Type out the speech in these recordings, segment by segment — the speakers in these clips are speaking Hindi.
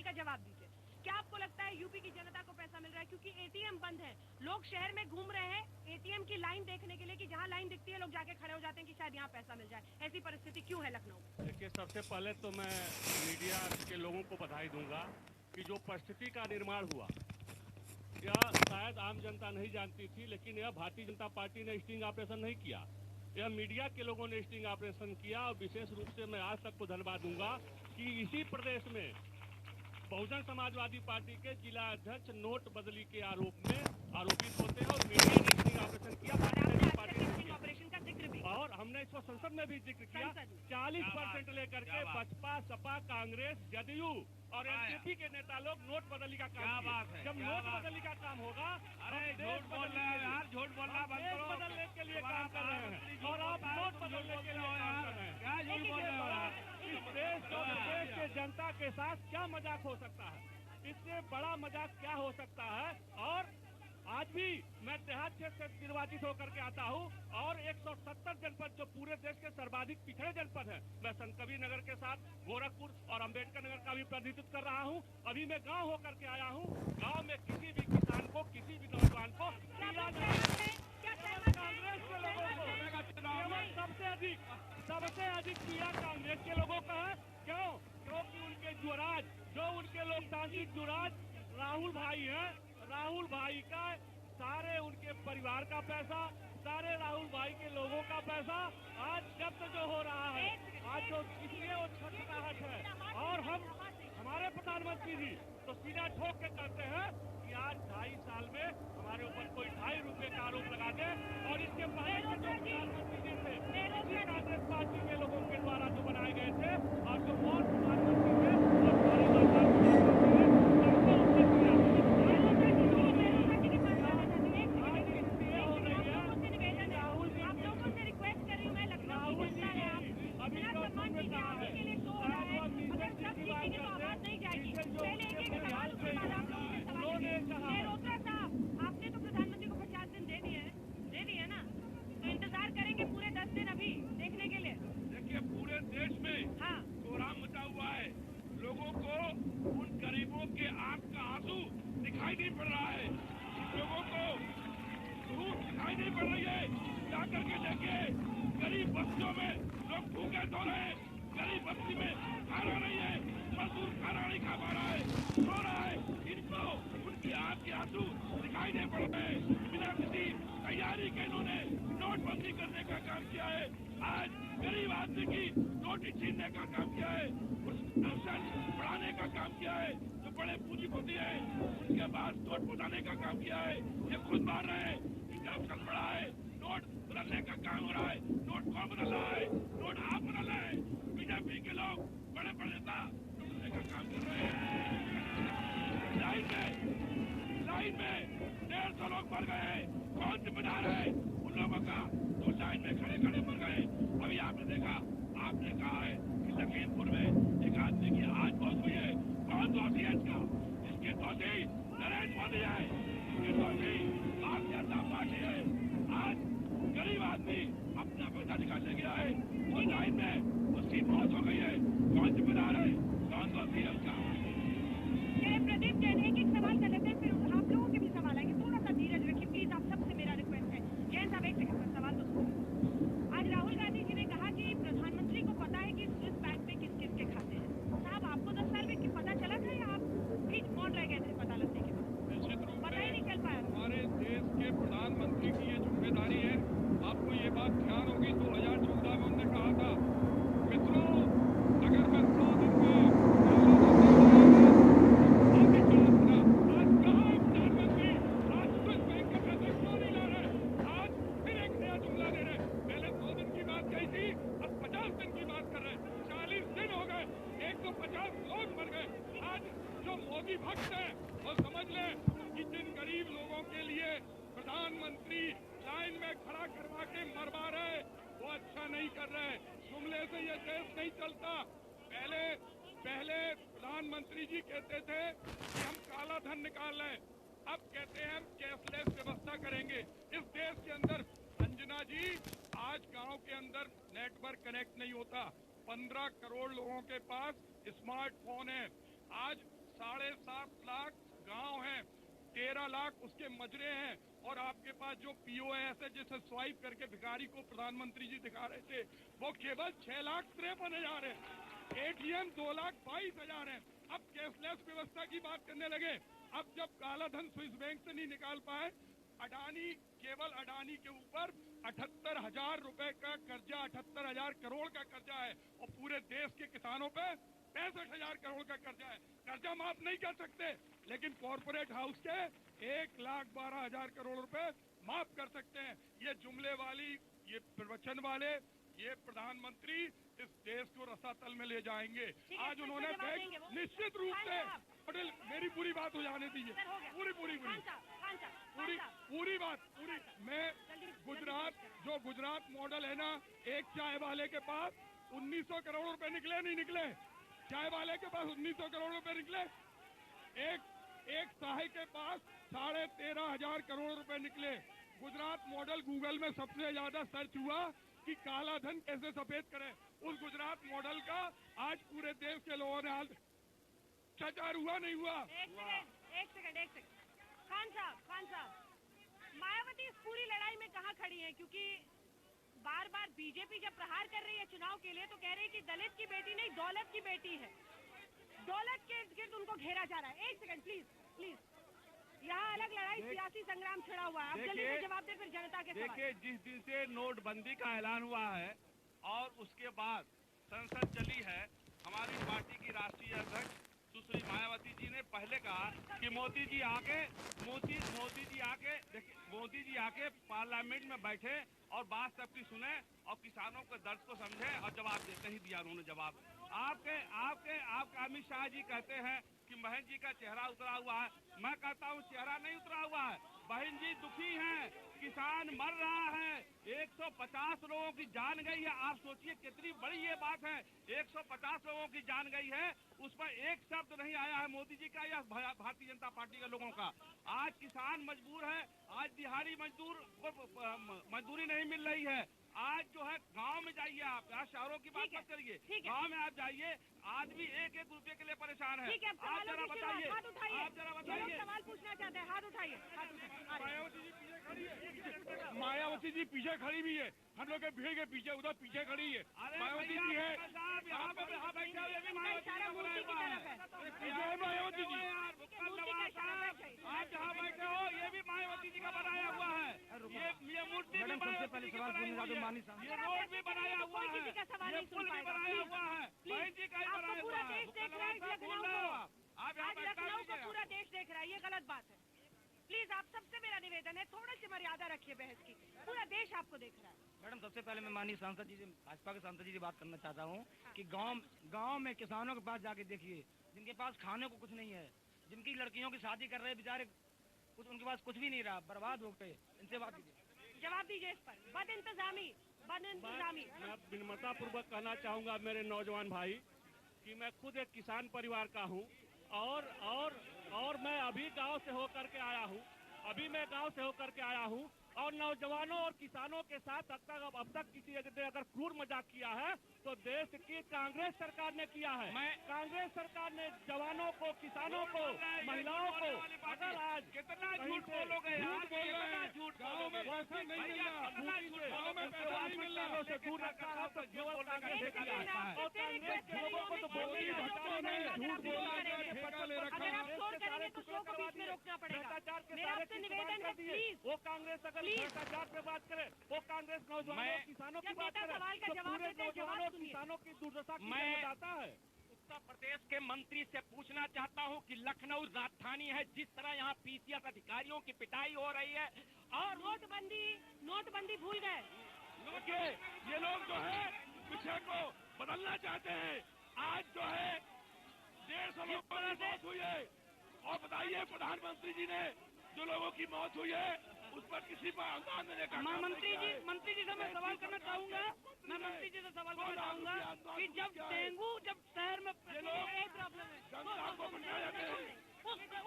का जवाब दीजिए। क्या आपको लगता है यूपी की जनता को पैसा मिल रहा है? क्योंकि एटीएम बंद है, लोग शहर में घूम रहे हैं एटीएम की लाइन देखने के लिए कि जहां लाइन दिखती है लोग जाके खड़े हो जाते हैं कि शायद यहाँ पैसा मिल जाए। ऐसी परिस्थिति क्यों है लखनऊ? देखिए, सबसे पहले तो मैं मीडिया के लोगों को बधाई दूंगा कि जो परिस्थिति का निर्माण हुआ यह शायद आम जनता नहीं जानती थी, लेकिन यह भारतीय जनता पार्टी ने स्टिंग ऑपरेशन नहीं किया, यह मीडिया के लोगों ने स्टिंग ऑपरेशन किया। और विशेष रूप से मैं आज तक को धन्यवाद दूंगा कि इसी प्रदेश में बहुजन समाजवादी पार्टी के जिला अध्यक्ष नोट बदली के आरोप में आरोपित होते हैं और मीडिया ने स्टिंग ऑपरेशन किया। ऑपरेशन का जिक्र भी और हमने इसको संसद में भी जिक्र किया। 40% लेकर के बसपा, सपा, कांग्रेस, जदयू और एनसीपी के नेता लोग नोट बदली का काम किए। जब नोट बदली का काम होगा, झूठ बोल रहे हैं यार, झूठ बोलना बंद करो। बदलने के लिए काम कर रहे हैं और आप नोट बदलने के लिए काम कर रहे हैं। क्या झूठ बोल रहे हो? इस देश और प्रदेश के जनता के साथ क्या मजाक हो सकता है? इससे बड़ा मजाक क्या हो सकता है? और आज भी मैं देहात क्षेत्र से निर्वाचित होकर के आता हूं और 170 जनपद जो पूरे देश के सर्वाधिक पिछड़े जनपद है, मैं संतकबीर नगर के साथ गोरखपुर और अंबेडकर नगर का भी प्रतिनिधित्व कर रहा हूं। अभी मैं गांव होकर के आया हूं। गांव में किसी भी किसान को, किसी भी नौजवान को कांग्रेस के लोगों को सबसे अधिक पीड़ा कांग्रेस के लोगों का है। क्यों? क्योंकि उनके जुराज, जो उनके लोकतांत्रिक जुराज राहुल भाई हैं, राहुल भाई का सारे उनके परिवार का पैसा, सारे राहुल भाई के लोगों का पैसा आज जब्त जो हो रहा है, आज जो इसलिए वो छटपटाहट है। और हमारे प्रधानमंत्री जी तो सीधा ठोक के कहते हैं कि आज 2.5 साल में हमारे ऊपर कोई 2.5 रुपए का आरोप लगा दे। और इसके पहले जो प्रधानमंत्री जी थे कांग्रेस पार्टी के लोगों के द्वारा जो बनाए गए थे और जो और प्रधानमंत्री थे आपने तो प्रधानमंत्री को 50 दिन दे दिए ना, तो इंतजार करेंगे पूरे 10 दिन अभी देखने के लिए। देखिए, पूरे देश में कोहराम मचा हुआ है। लोगों को उन गरीबों के आंख का आंसू दिखाई नहीं पड़ रहा है, लोगों को धूप दिखाई नहीं पड़ रही है। जाकर के देखिए, गरीब बस्तियों में लोग भूखे सो रहे हैं, गरीब बस्ती में खाना नहीं है, मजदूर खाना नहीं खा पा रहा है, सो रहा है। इनको उनकी आंख के आंसू दिखाई नहीं पड़ रहे हैं। बिना किसी तैयारी के इन्होंने नोटबंदी करने का काम किया है। आज गरीब आदमी की रोटी छीनने का काम किया है, पेंशन बढ़ाने का काम किया है। जो बड़े पूंजीपति है उनके पास नोट बदलने का काम किया है। ये खुद मान रहे हैं कि करप्शन बढ़ा है, नोट बदलने का काम हो रहा है। नोट कौन बदल रहा है? नोट आप बदल रहे हैं। बीजेपी के लोग बड़े बड़े नेता बदलने का काम कर रहे हैं। लाइन में 150 लोग मर गए हैं। कौन जिम्मेदार है उन लोगों का? तो लाइन में खड़े खड़े मर गए। अभी आपने देखा, आपने कहा है कि लखीमपुर में एक आदमी की आज मौत हुई है। कौन दोषी है इसका? इसके दोषी नरेंद्र मोदी है, इसके दोषी भारतीय जनता पार्टी है। आज गरीब आदमी अपना पैसा निकालने गया है और लाइन में उसकी मौत हो गई है। कौन जिम्मेदार है? कौन दोषी है उसका? प्रदीप जैन एक सवाल कर लेते हैं, फिर आप लोगों के भी सवाल आएंगे। थोड़ा सा धीरज रखिए प्लीज, आप सबसे मेरा रिक्वेस्ट है। जैन साहब एक सेकंड, सवाल तो सुनो। आज राहुल गांधी जी ने कहा कि प्रधानमंत्री को पता है कि स्विस बैंक में किस किस के खाते हैं। साहब, आपको 10 साल में पता चला था या आप भी मौन रह गए थे पता लगने के बाद? निश्चित रूप पता ही नहीं चल पाया। हमारे देश के प्रधानमंत्री की ये जिम्मेदारी है। आपको ये बात ध्यान होगी, 2014 में उन्होंने कहा था, मित्रों अगर मैं 100 दिन में मोदी भक्त है और समझ लें कि जिन गरीब लोगों के लिए प्रधानमंत्री लाइन में खड़ा करवा के मरवा रहे, वो अच्छा नहीं कर रहे। जुमले से ये देश नहीं चलता। पहले प्रधानमंत्री जी कहते थे कि हम काला धन निकाल रहे हैं, अब कहते हैं हम कैशलेस व्यवस्था करेंगे इस देश के अंदर। अंजना जी, आज गांव के अंदर नेटवर्क कनेक्ट नहीं होता। 15 करोड़ लोगों के पास स्मार्टफोन है। आज 7.5 लाख गांव हैं, 13 लाख उसके मजरे हैं, और आपके पास जो POS है जिसे स्वाइप करके भिखारी को प्रधानमंत्री जी दिखा रहे थे, वो केवल 6,53,000 है। ATM 2,22,000 है। अब कैशलेस व्यवस्था की बात करने लगे। अब जब काला धन स्विस बैंक से नहीं निकाल पाए, अडानी, केवल अडानी के ऊपर 78,000 रुपए का कर्जा, 78,000 करोड़ का कर्जा है, और पूरे देश के किसानों पे 65,000 करोड़ का कर्जा है। कर्जा माफ नहीं कर सकते, लेकिन कॉर्पोरेट हाउस के 1,12,000 करोड़ रुपए माफ कर सकते हैं। ये जुमले वाली, ये प्रवचन वाले, ये प्रधानमंत्री इस देश को रसातल में ले जाएंगे। आज उन्होंने निश्चित रूप से, पटेल मेरी पूरी बात हो जाने दीजिए, पूरी बात। मैं गुजरात मॉडल है ना, एक चाय वाले के पास 1900 करोड़ रुपए निकले, नहीं निकले? चाय वाले के पास 1900 करोड़ रुपए निकले। एक साहे के पास 13,500 करोड़ रुपए निकले। गुजरात मॉडल गूगल में सबसे ज्यादा सर्च हुआ कि काला धन कैसे सफेद करें। उस गुजरात मॉडल का आज पूरे देश के लोगों ने हाल प्रचार हुआ, नहीं हुआ? एक सेकंड। खान साहब, मायावती इस पूरी लड़ाई में कहाँ खड़ी है? क्योंकि बार बार बीजेपी जब प्रहार कर रही है चुनाव के लिए, तो कह रही है कि दलित की बेटी नहीं, दौलत की बेटी है। दौलत के गिर्द उनको घेरा जा रहा है। एक सेकंड प्लीज। यहाँ अलग लड़ाई, सियासी संग्राम छिड़ा हुआ है। अब जल्दी से जवाब दे, फिर जनता के सवाल। देखिए, जिस दिन से नोटबंदी का ऐलान हुआ है और उसके बाद संसद चली है, हमारी पार्टी की राष्ट्रीय अध्यक्ष सुश्री मायावती जी ने पहले कहा कि मोदी जी आके पार्लियामेंट में बैठे और बात सबकी सुने और किसानों के दर्द को समझे, और जवाब देते ही दिया उन्होंने जवाब। आपके अमित शाह जी कहते हैं कि बहन जी का चेहरा उतरा हुआ है। मैं कहता हूँ चेहरा नहीं उतरा हुआ है, बहन जी दुखी हैं, किसान मर रहा है, 150 लोगों की जान गई है। आप सोचिए कितनी बड़ी ये बात है, 150 लोगों की जान गई है, उस पर एक शब्द नहीं आया है मोदी जी का या भारतीय जनता पार्टी के लोगों का। आज किसान मजबूर है, आज दिहाड़ी मजदूर को मजदूरी नहीं मिल रही है। आज जो है गांव में जाइए आप, यहाँ शहरों की बात मत करिए, गांव में आप जाइए, आदमी 1-1 रुपए के लिए परेशान है। आप जरा बताइए, सवाल पूछना चाहते हैं, हाथ उठाइए। मायावती जी पीछे खड़ी भी है, हम लोग के भीड़ के पीछे, उधर पीछे खड़ी है मायावती जी है। मायावती जी आप जहाँ बैठे हो, ये भी मायावती जी का बनाया हुआ है। ये मूर्ति भी मायावती जी का बनाई हुई है, ये रोड भी बनाया हुआ है, ये पुल भी बनाया हुआ है, बहन जी का ही बनाया हुआ है। आज लखनऊ को पूरा देश देख रहा है, ये गलत बात है। प्लीज आप सबसे मेरा निवेदन है, थोड़ी सी मर्यादा रखिए बहस की, पूरा देश आपको देख रहा है। मैडम, सबसे पहले मैं माननीय सांसद जी से, भाजपा के सांसद जी से बात करना चाहता हूँ कि गांव में किसानों के पास जाके देखिए, जिनके पास खाने को कुछ नहीं है, जिनकी लड़कियों की शादी कर रहे हैं बेचारे, कुछ उनके पास कुछ भी नहीं रहा, बर्बाद हो गए। इनसे बात कीजिए, जवाब दीजिए इस पर। बद इंतजामी मैं विनम्रता पूर्वक कहना चाहूँगा मेरे नौजवान भाई कि मैं खुद एक किसान परिवार का हूँ, और मैं अभी गांव से होकर के आया हूँ, और नौजवानों और किसानों के साथ अब तक किसी ने अगर क्रूर मजाक किया है तो देश की कांग्रेस सरकार ने किया है। कांग्रेस सरकार ने जवानों को, किसानों को, महिलाओं को, अगर आज कितना झूठ बोलोगे यार, गाँव में पैसा नहीं मिल रहा, गाँव में पैसा नहीं मिल रहा, से दूर रखा है तो केवल कांग्रेस ने किया है। और कांग्रेस के लोगों को तो मोदी भक्तों ने झूठ बोला का ठेका ले रखा है। भ्रष्टाचार के सारे निवेदन कर दिए। वो कांग्रेस अगर भ्रष्टाचार पे बात करे, वो कांग्रेस नौजवानों किसानों की बात करे, तो पूरे नौजवानों किसानों की दुर्दशा की बताता है। उत्तर प्रदेश के मंत्री से पूछना चाहता हूं कि लखनऊ राजधानी है, जिस तरह यहाँ PCS अधिकारियों की पिटाई हो रही है, और नोटबंदी भूल गए। ये लोग जो है विषय को बदलना चाहते हैं। आज जो है 150 लोगों की मौत हुई है, और बताइए प्रधानमंत्री जी ने जो लोगों की मौत हुई है उस पर किसी पर अनुदान देने का मंत्री जी से मैं सवाल करना चाहूंगा, कि जब डेंगू शहर में प्रॉब्लम है, जनता को बचाया गया,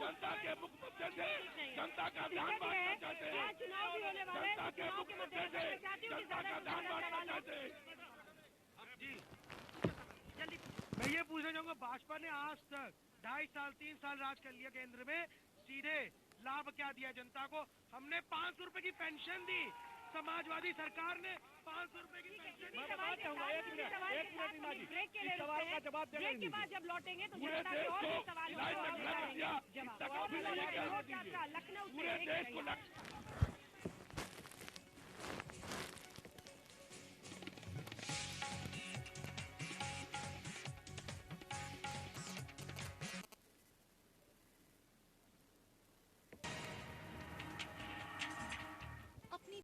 जनता के मुक्त मुद्दे से जनता का ध्यान बांटना चाहते हैं, चुनाव भी होने वाले हैं, जनता के मुक्त मुद्दे से जनता का ध्यान बांटना चाहते हैं। जल्दी मैं ये पूछना चाहूंगा, भाजपा ने आज तक 2.5 साल 3 साल राज कर लिया केंद्र में, सीधे लाभ क्या दिया जनता को? हमने 500 रुपए की पेंशन दी, समाजवादी सरकार ने 500 रुपए की पेंशन दी। ब्रेक के लिए सवाल का जवाब ब्रेक के बाद जब लौटेंगे तो जनता के और भी सवाल लखनऊ से